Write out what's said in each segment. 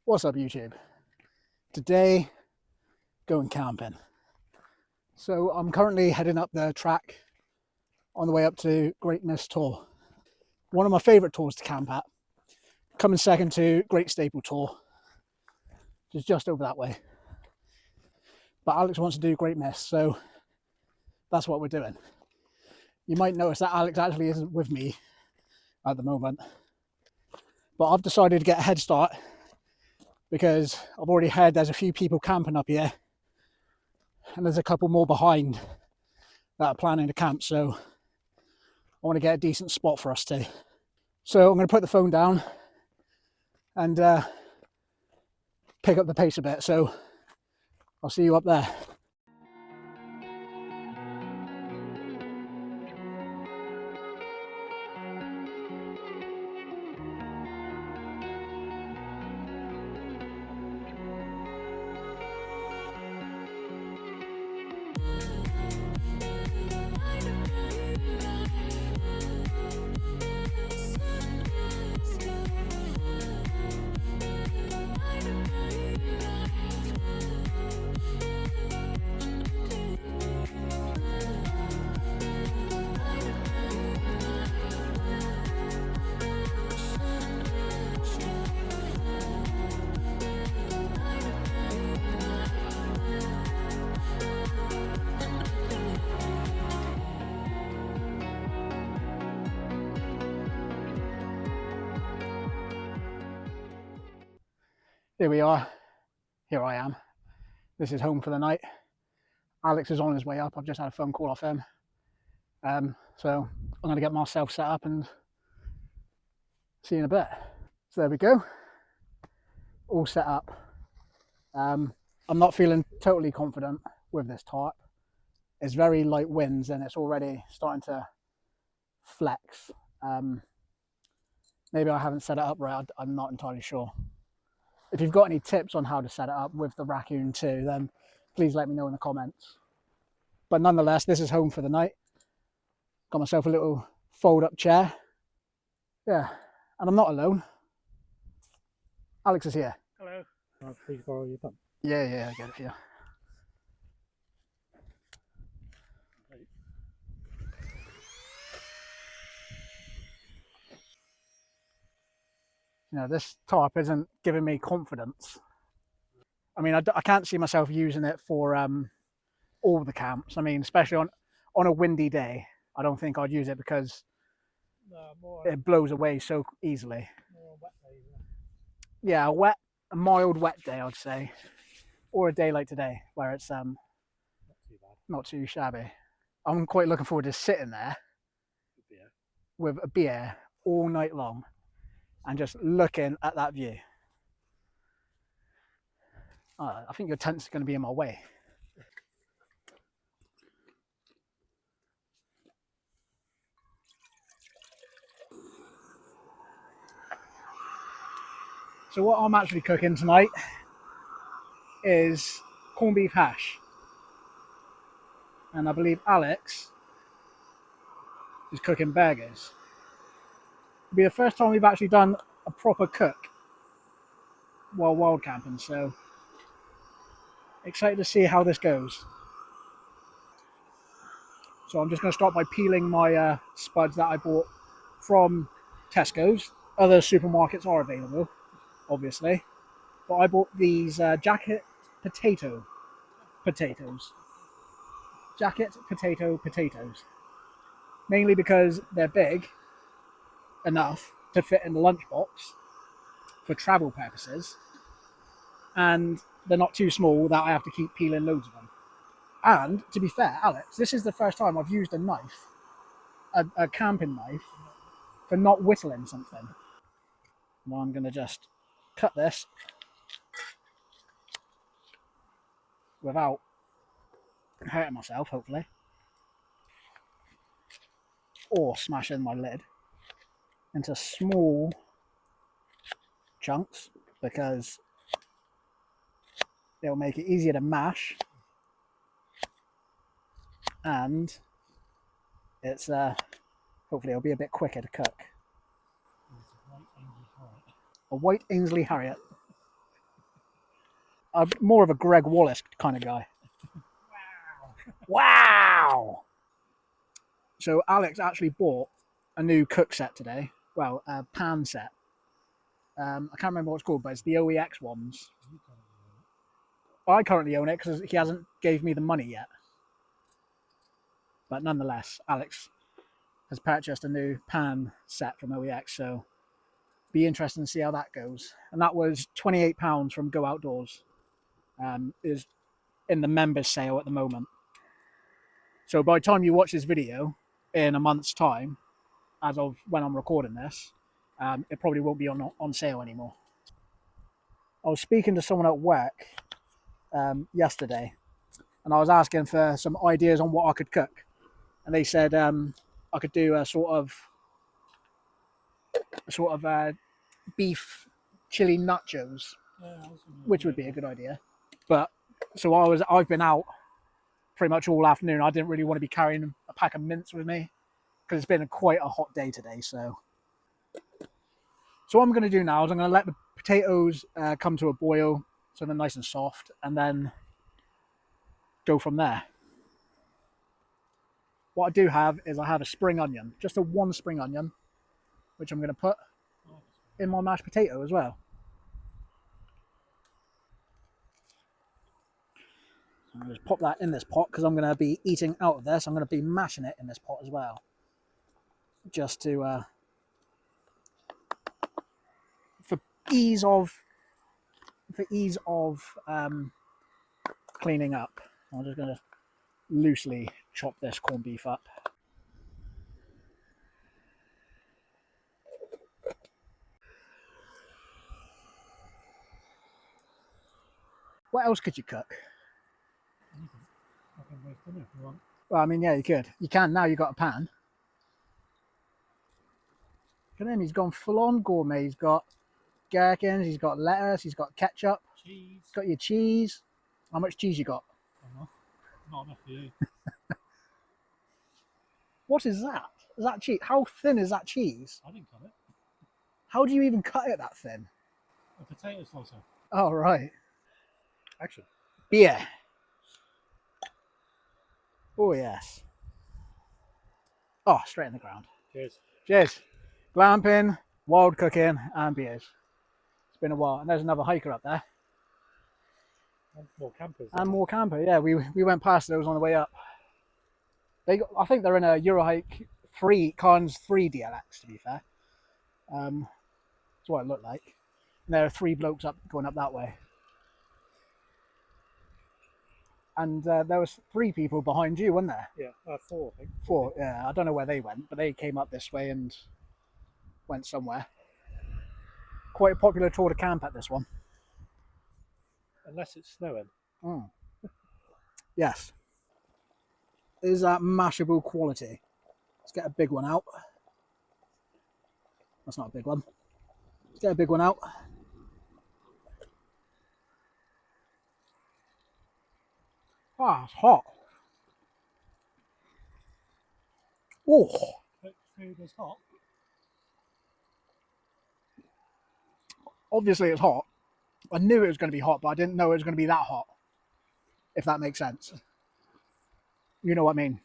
What's up, YouTube? Today, going camping. So I'm currently heading up the track on the way up to Great Mist Tor. One of my favourite tours to camp at. Coming second to Great Staple Tor, which is just over that way. But Alex wants to do Great Mist, so that's what we're doing. You might notice that Alex actually isn't with me at the moment. But I've decided to get a head start because I've already heard there's a few people camping up here and there's a couple more behind that are planning to camp, so I want to get a decent spot for us too. So I'm going to put the phone down and pick up the pace a bit, so I'll see you up there. Here we are. Here I am. This is home for the night. Alex is on his way up. I've just had a phone call off him. So I'm going to get myself set up and see you in a bit. So there we go. All set up. I'm not feeling totally confident with this tarp. It's very light winds and it's already starting to flex. Maybe I haven't set it up right. I'm not entirely sure. If you've got any tips on how to set it up with the Raccoon 2, then please let me know in the comments. But nonetheless, this is home for the night. Got myself a little fold-up chair. Yeah, and I'm not alone. Alex is here. Hello. Please borrow your bum. Yeah, I get it for you. You know, this tarp isn't giving me confidence. I mean, I can't see myself using it for all the camps. I mean, especially on a windy day, I don't think I'd use it because it blows away so easily. More wet days, yeah, a mild wet day, I'd say, or a day like today where it's not too shabby. I'm quite looking forward to sitting there with a beer all night long and just looking at that view. I think your tent's going to be in my way. So what I'm actually cooking tonight is corned beef hash. And I believe Alex is cooking burgers. It'll be the first time we've actually done a proper cook while wild camping, so excited to see how this goes. So I'm just going to start by peeling my spuds that I bought from Tesco's. Other supermarkets are available, obviously, but I bought these jacket potato potatoes. Jacket potato potatoes. Mainly because they're big enough to fit in the lunchbox for travel purposes, and they're not too small that I have to keep peeling loads of them. And to be fair, Alex, this is the first time I've used a knife, a camping knife, for not whittling something. Now I'm going to just cut this without hurting myself, hopefully, or smashing my lid into small chunks because it'll make it easier to mash, and it's hopefully it'll be a bit quicker to cook. A white Ainsley Harriet. I'm more of a Greg Wallace kind of guy. Wow! So Alex actually bought a new cook set today. Well, a pan set. I can't remember what it's called, but it's the OEX ones. I currently own it because he hasn't gave me the money yet. But nonetheless, Alex has purchased a new pan set from OEX, so be interesting to see how that goes. And that was £28 from Go Outdoors. Is in the members sale at the moment. So by the time you watch this video in a month's time, as of when I'm recording this, it probably won't be on sale anymore. I was speaking to someone at work yesterday, and I was asking for some ideas on what I could cook, and they said I could do a sort of beef chili nachos, which would be a good idea. But so I've been out pretty much all afternoon. I didn't really want to be carrying a pack of mints with me because it's been quite a hot day today. So what I'm going to do now is I'm going to let the potatoes come to a boil so they're nice and soft, and then go from there. What I do have is I have a spring onion, just one spring onion, which I'm going to put in my mashed potato as well. I'm going to just pop that in this pot because I'm going to be eating out of this. I'm going to be mashing it in this pot as well, just to for ease of cleaning up. I'm just going to loosely chop this corned beef up. What else could you cook? I can roast dinner if you want. Well, I mean, yeah, you could. You can now. You've got a pan. Look at him. He's gone full on gourmet. He's got gherkins. He's got lettuce. He's got ketchup. Cheese. He's got your cheese. How much cheese you got? Enough. Not enough for you. What is that? Is that cheese? How thin is that cheese? I didn't cut it. How do you even cut it that thin? A potato slicer. Oh, right. Action. Beer. Oh, yes. Oh, straight in the ground. Cheers. Cheers. Glamping, wild cooking, and beers. It's been a while. And there's another hiker up there. And more campers. And more camper. Yeah, we went past those on the way up. I think they're in a Eurohike 3, Carnes 3 DLX, to be fair. That's what it looked like. And there are 3 blokes going up that way. And there was 3 people behind you, weren't there? Yeah, 4 I think. 4, yeah. I don't know where they went, but they came up this way and went somewhere. Quite a popular tour de camp at this one. Unless it's snowing. Mm. Yes. Is that mashable quality? Let's get a big one out. That's not a big one. Let's get a big one out. Ah, it's hot. Oh, Food is hot. obviously it's hot. I knew it was going to be hot, but I didn't know it was going to be that hot. If that makes sense. You know what I mean.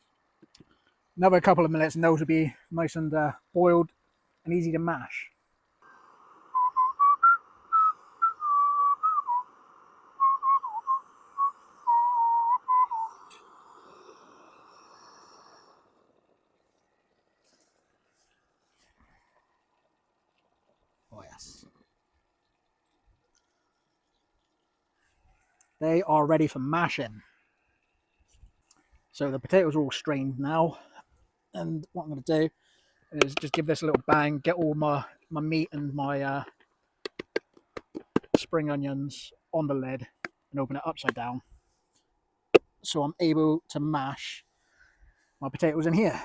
Another couple of minutes and those will be nice and boiled and easy to mash. Oh yes. They are ready for mashing. So the potatoes are all strained now. And what I'm going to do is just give this a little bang, get all my meat and my spring onions on the lid and open it upside down. So I'm able to mash my potatoes in here.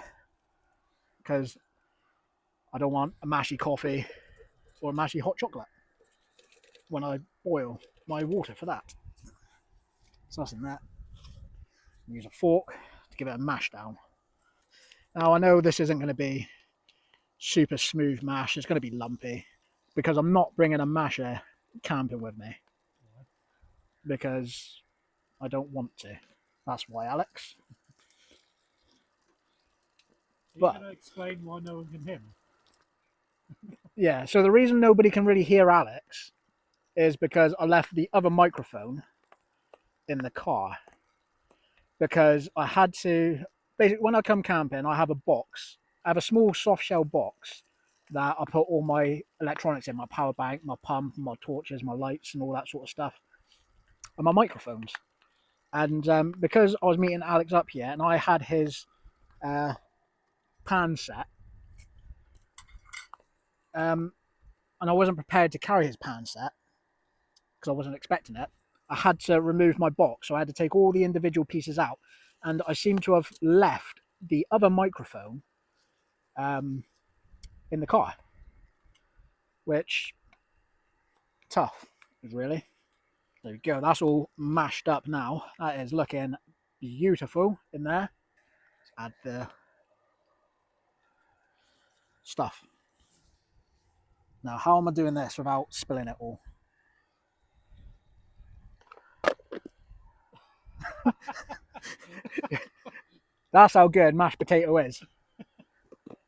Because I don't want a mashy coffee or a mashy hot chocolate when I boil my water for that. So that's in that. Use a fork to give it a mash down. Now I know this isn't going to be super smooth mash. It's going to be lumpy because I'm not bringing a masher camping with me. because I don't want to. That's why, Alex. Are you But- going to explain why no one can hear me? Yeah, so the reason nobody can really hear Alex is because I left the other microphone in the car. Because I had to, basically, when I come camping, I have a box. I have a small soft shell box that I put all my electronics in, my power bank, my pump, my torches, my lights, and all that sort of stuff, and my microphones. And because I was meeting Alex up here, and I had his pan set, and I wasn't prepared to carry his pan set because I wasn't expecting it, I had to remove my box. So I had to take all the individual pieces out, and I seem to have left the other microphone in the car, which tough, really. There we go. That's all mashed up now. That is looking beautiful in there. Add the stuff. Now, how am I doing this without spilling it all? That's how good mashed potato is.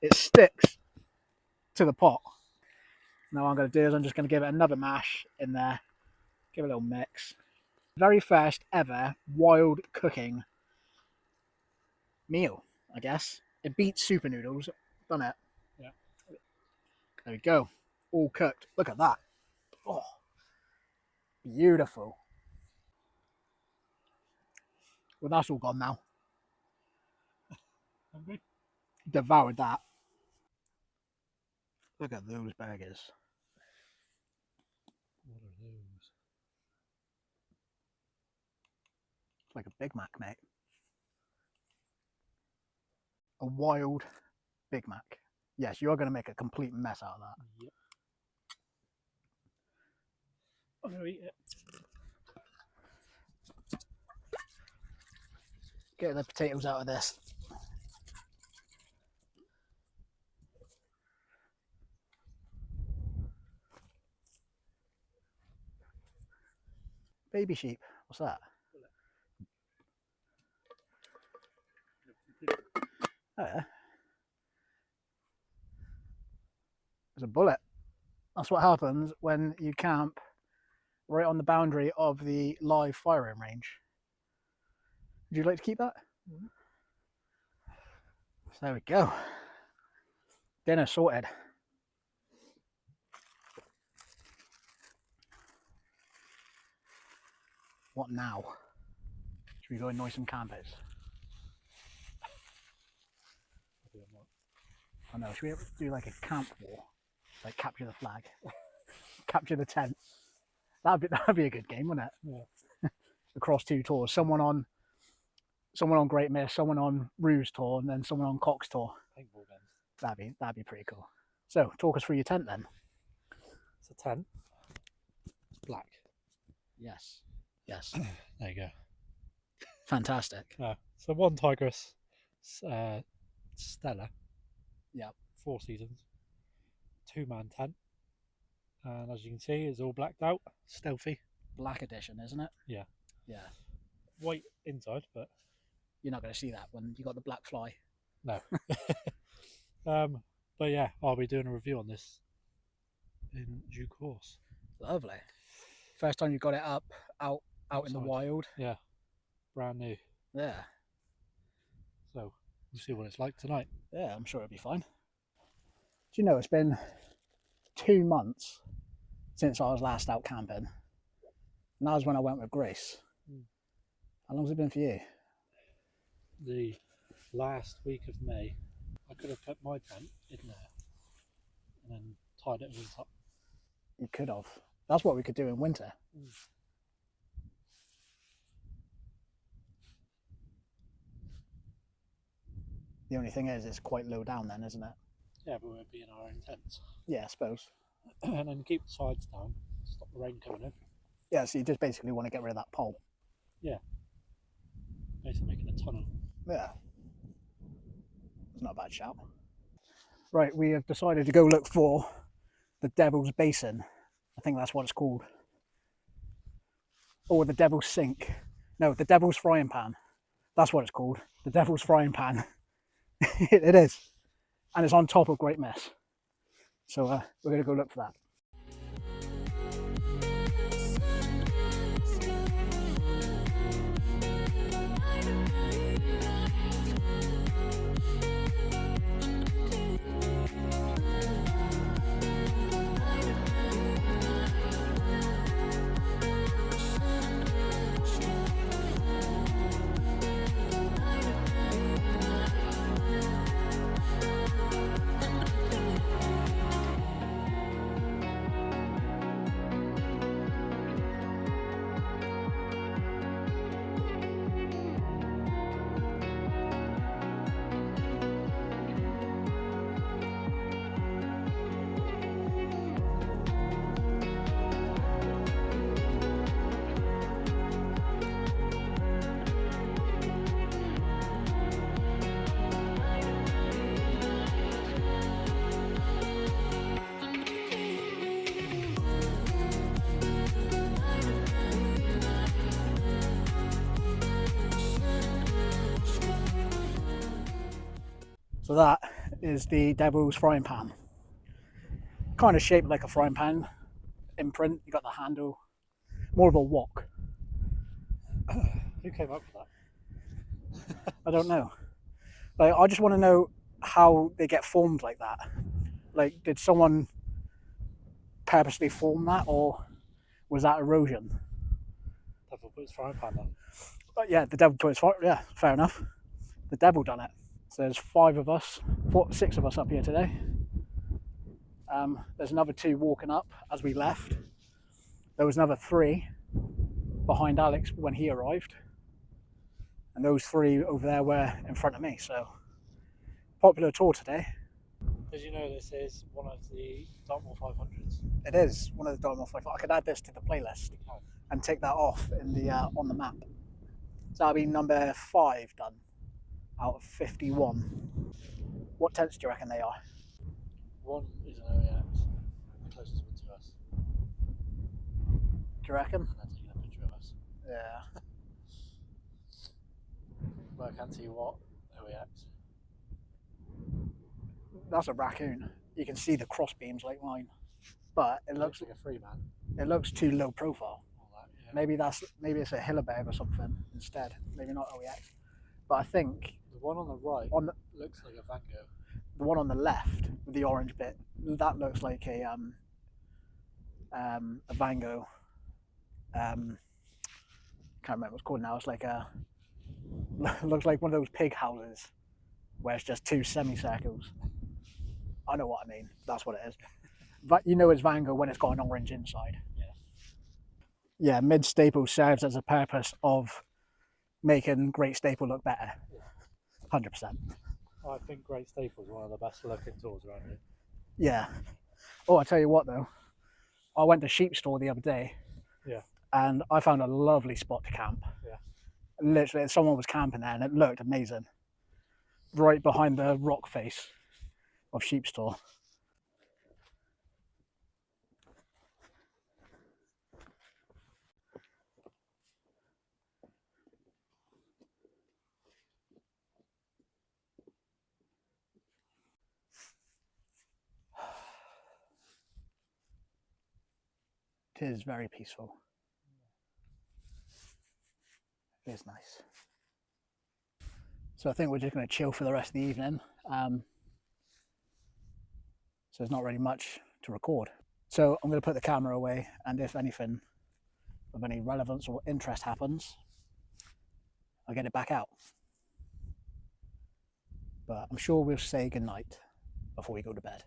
It sticks to the pot. Now what I'm going to do is I'm just going to give it another mash in there. Give it a little mix. Very first ever wild cooking meal, I guess. It beats super noodles, doesn't it? Yeah. There we go. All cooked. Look at that. Oh, beautiful. Well, that's all gone now. Hungry? Devoured that. Look at those burgers. What are those? It's like a Big Mac, mate. A wild Big Mac. Yes, you're going to make a complete mess out of that. Yep. I'm going to eat it. Get the potatoes out of this. Baby sheep. What's that? Oh, yeah. There's a bullet. That's what happens when you camp right on the boundary of the live firing range. Would you like to keep that? Mm-hmm. So there we go. Dinner sorted. What now? Should we go annoy some campers? I know, should we do like a camp war? Like capture the flag, capture the tent. That'd be a good game, wouldn't it? Yeah. Across two tours, someone on Great Mist, someone on Ruse tour, and then someone on Cox tour. Paintball guns. That'd be pretty cool. So talk us through your tent then. It's a tent. It's black. Yes. Yes. There you go. Fantastic. So One Tigris, Stella. Yep. 4 seasons. 2-man tent. And as you can see, it's all blacked out. Stealthy. Black edition, isn't it? Yeah. Yeah. White inside, but You're not going to see that when you got the black fly. no. But yeah, I'll be doing a review on this in due course. Lovely. First time you got it up out in the Outside. wild. Yeah. Brand new. Yeah. So we'll see what it's like tonight. Yeah, I'm sure it'll be fine. Do you know, it's been 2 months since I was last out camping. And that was when I went with Grace. How long's it been for you? The last week of May, I could have put my tent in there and then tied it over the top. You could have. That's what we could do in winter. The only thing is, it's quite low down then, isn't it? Yeah, but we'll be in our own tents. Yeah, I suppose. And then keep the sides down, stop the rain coming in. Yeah, so you just basically want to get rid of that pole. Basically making a tunnel. Yeah. It's not a bad shout. Right, we have decided to go look for the Devil's Basin. I think that's what it's called. or the devil's sink. No, the devil's frying pan. That's what it's called. The devil's frying pan. It is. And it's on top of Great Mess. So we're going to go look for that. So that is the devil's frying pan. Kind of shaped like a frying pan imprint. You got the handle, more of a wok. Who came up with that? I don't know. Like, I just want to know how they get formed like that. Like, did someone purposely form that, or was that erosion? Devil put his frying pan on. But yeah, the devil put his fire. Yeah, fair enough. The devil done it. So there's 6 of us up here today. There's another 2 walking up as we left. There was another 3 behind Alex when he arrived. And those 3 over there were in front of me. So popular tour today. Did you know this is one of the Dartmoor 500s? It is one of the Dartmoor 500. I could add this to the playlist and take that off in the on the map. So that'll be number 5 done out of 51. What tents do you reckon they are? One is an OEX, the closest one to us. Do you reckon? And they're taking a picture of us. Yeah. But I can't see what OEX. That's a raccoon. You can see the cross beams like mine, but it looks like a free man. It looks too low profile. That, yeah. Maybe it's a Hilleberg or something instead. Maybe not OEX. But I think the one on the right looks like a Van Gogh. The one on the left with the orange bit, that looks like a Van Gogh. Can't remember what it's called now. It's like looks like one of those pig houses where it's just 2 semicircles. I know what I mean. That's what it is. But you know it's Van Gogh when it's got an orange inside. Yeah, mid staple serves as a purpose of making Great Staple look better. 100%. I think Great Staple is one of the best looking tours around here. Yeah. Oh, I tell you what though, I went to Sheep Store the other day. Yeah. And I found a lovely spot to camp. Yeah. Literally, someone was camping there and it looked amazing. Right behind the rock face of Sheep Store. It is very peaceful. It is nice. So I think we're just going to chill for the rest of the evening. So there's not really much to record. So I'm going to put the camera away, and if anything of any relevance or interest happens, I'll get it back out. But I'm sure we'll say goodnight before we go to bed.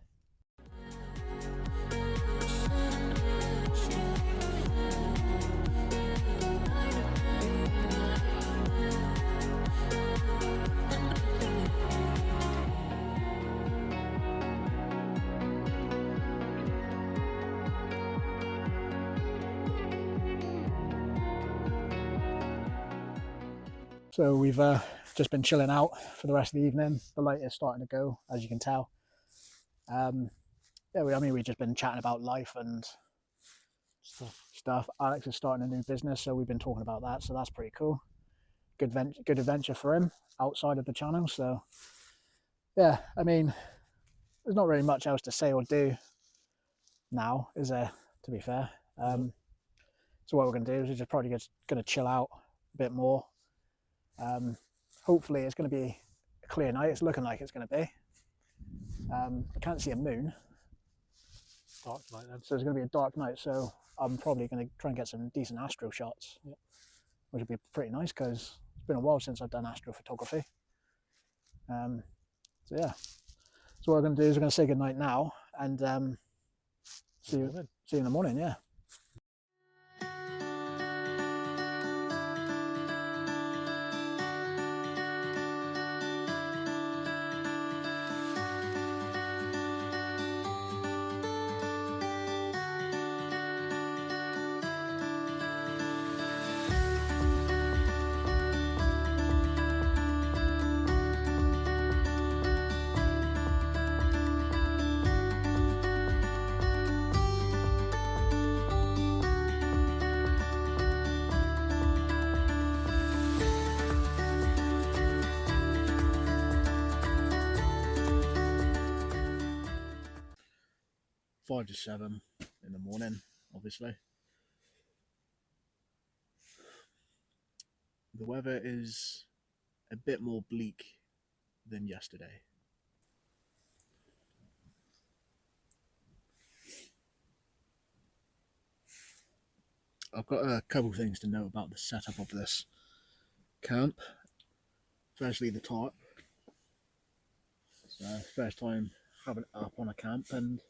So we've just been chilling out for the rest of the evening. The light is starting to go, as you can tell. Yeah, we've just been chatting about life and stuff. Alex is starting a new business, so we've been talking about that, so that's pretty cool. Good adventure for him outside of the channel. So yeah, I mean, there's not really much else to say or do now, is there, to be fair? So what we're going to do is we're just probably just going to chill out a bit more. Hopefully it's going to be a clear night. It's looking like it's going to be. I can't see a moon. Dark night then. So it's going to be a dark night, so I'm probably going to try and get some decent astro shots, which would be pretty nice because it's been a while since I've done astrophotography. So yeah, so what we're going to do is we're going to say goodnight now and see you in the morning, yeah. Five to 7 in the morning, obviously. The weather is a bit more bleak than yesterday. I've got a couple of things to know about the setup of this camp. Firstly, the tarp. It's first time having it up on a camp, and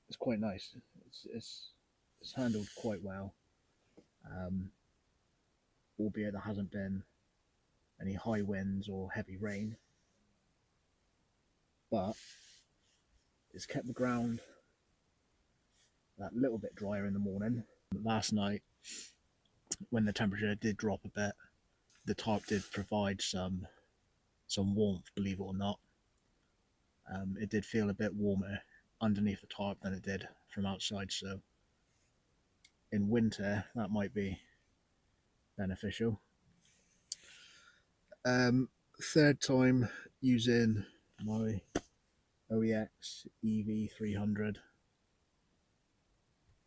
it's quite nice. It's handled quite well, albeit there hasn't been any high winds or heavy rain, but it's kept the ground that little bit drier in the morning. Last night, when the temperature did drop a bit, the tarp did provide some warmth, believe it or not. It did feel a bit warmer underneath the tarp than it did from outside, so in winter that might be beneficial. Third time using my OEX EV300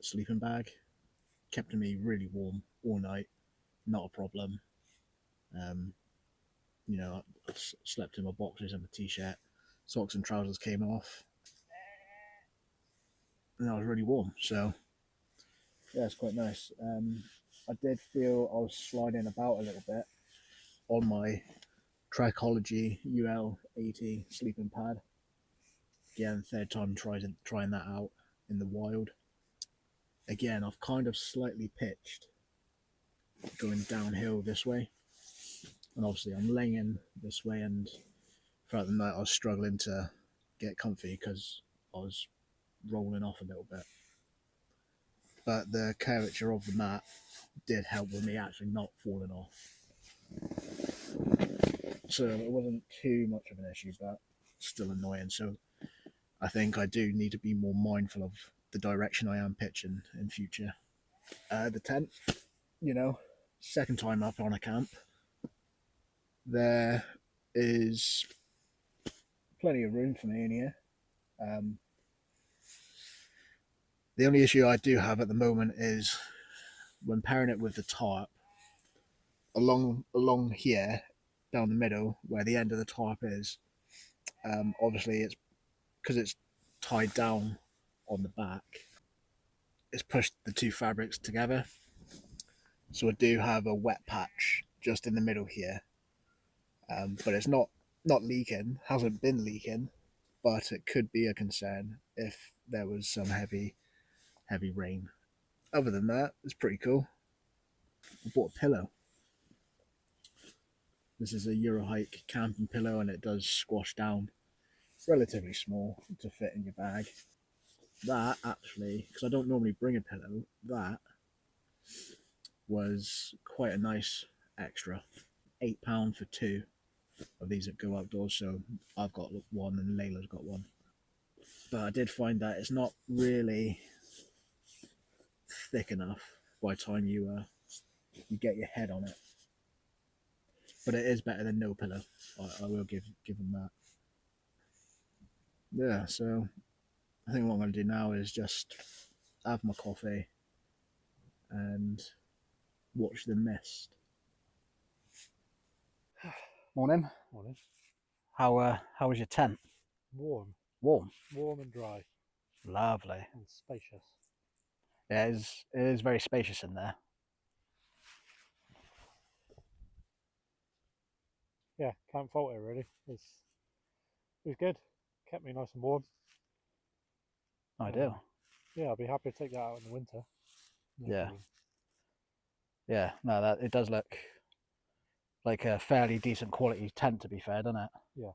sleeping bag. Kept me really warm all night, not a problem. You know, I slept in my boxers and my t-shirt, socks and trousers came off, and I was really warm, so yeah, it's quite nice. I did feel I was sliding about a little bit on my Trichology UL80 sleeping pad. Again, third time trying that out in the wild. Again, I've kind of slightly pitched going downhill this way, and obviously I'm laying this way, and throughout the night I was struggling to get comfy because I was rolling off a little bit, but the curvature of the mat did help with me actually not falling off, so it wasn't too much of an issue, but still annoying. So I think I do need to be more mindful of the direction I am pitching in future. The tent, you know, second time up on a camp. There is plenty of room for me in here. The only issue I do have at the moment is when pairing it with the tarp, along here, down the middle, where the end of the tarp is, obviously it's because it's tied down on the back, it's pushed the two fabrics together. So I do have a wet patch just in the middle here, but it's not leaking, hasn't been leaking, but it could be a concern if there was some heavy rain. Other than that, it's pretty cool. I bought a pillow. This is a Eurohike camping pillow, and it does squash down. It's relatively small to fit in your bag. That actually, because I don't normally bring a pillow, that was quite a nice extra. £8 for 2 of these that go outdoors, so I've got one and Layla's got one. But I did find that it's not really thick enough by the time you get your head on it. But it is better than no pillow. I will give them that. Yeah, so I think what I'm going to do now is just have my coffee and watch the mist. Morning. Morning. How was your tent? Warm. Warm. Warm and dry. Lovely. And spacious. Yeah, it is very spacious in there. Yeah, can't fault it really. It was good. Kept me nice and warm. Ideal. Yeah, I'll be happy to take that out in the winter. Yeah. Yeah, no, that it does look like a fairly decent quality tent, to be fair, doesn't it? Yeah.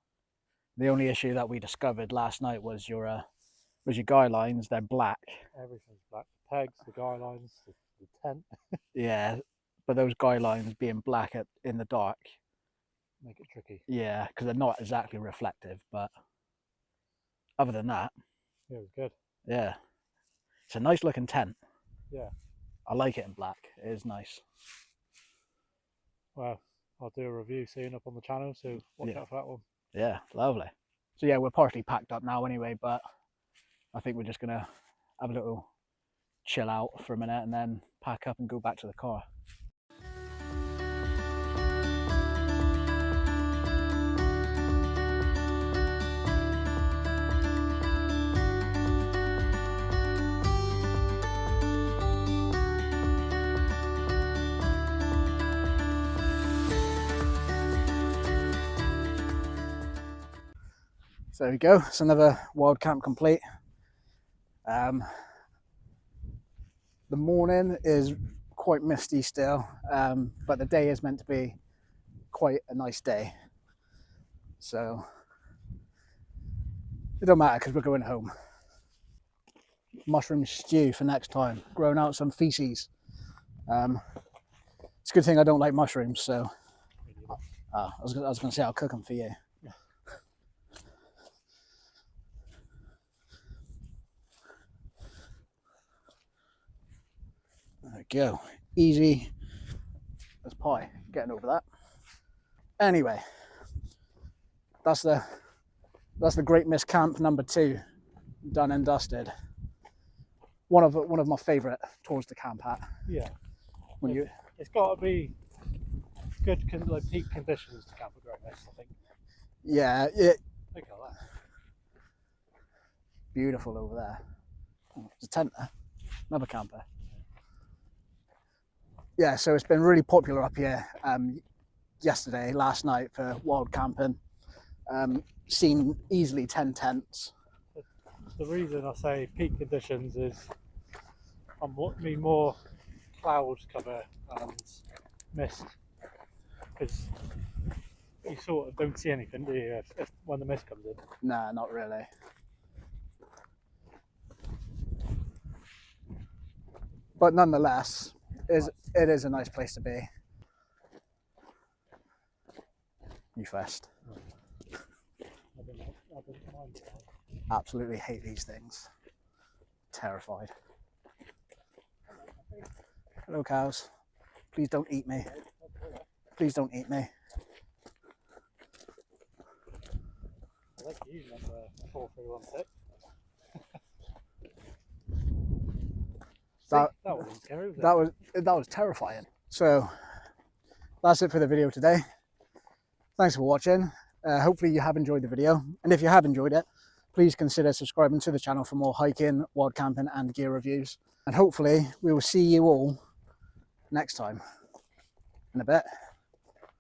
The only issue that we discovered last night was your guy lines. They're black. Everything's black. The pegs, the guy lines, the tent. Yeah, but those guy lines being black in the dark Make it tricky. Yeah, because they're not exactly reflective, but other than that, yeah, it was good. Yeah, it's a nice looking tent. Yeah, I like it in black. It is nice. Well, I'll do a review soon up on the channel, so watch out for that one. Yeah, lovely. So yeah, we're partially packed up now anyway, but I think we're just gonna have a little chill out for a minute and then pack up and go back to the car. So there we go, it's another wild camp complete. The morning is quite misty still, but the day is meant to be quite a nice day. So it don't matter because we're going home. Mushroom stew for next time, growing out some feces. It's a good thing I don't like mushrooms, so I was going to say I'll cook them for you. There we go, easy as pie, getting over that. Anyway, that's the Great Mist Camp number 2 done and dusted. One of my favourite tours to camp at. Yeah, when it's got to be good, like peak conditions to camp at Great Mist, I think. Yeah, look at that. Beautiful over there. Oh, there's a tent there, another camper. Yeah, so it's been really popular up here. Last night for wild camping. Seen easily 10 tents. The reason I say peak conditions is I'm wanting more cloud cover and mist, because you sort of don't see anything, do you, when the mist comes in? Nah, not really. But nonetheless, it is a nice place to be. You first. Absolutely hate these things. Terrified. Hello, cows. Please don't eat me. Please don't eat me. I like you number 4316. That wasn't scary, was it? That was terrifying. So that's it for the video today. Thanks for watching. Hopefully you have enjoyed the video, and if you have enjoyed it, please consider subscribing to the channel for more hiking, wild camping and gear reviews, and hopefully we will see you all next time in a bit.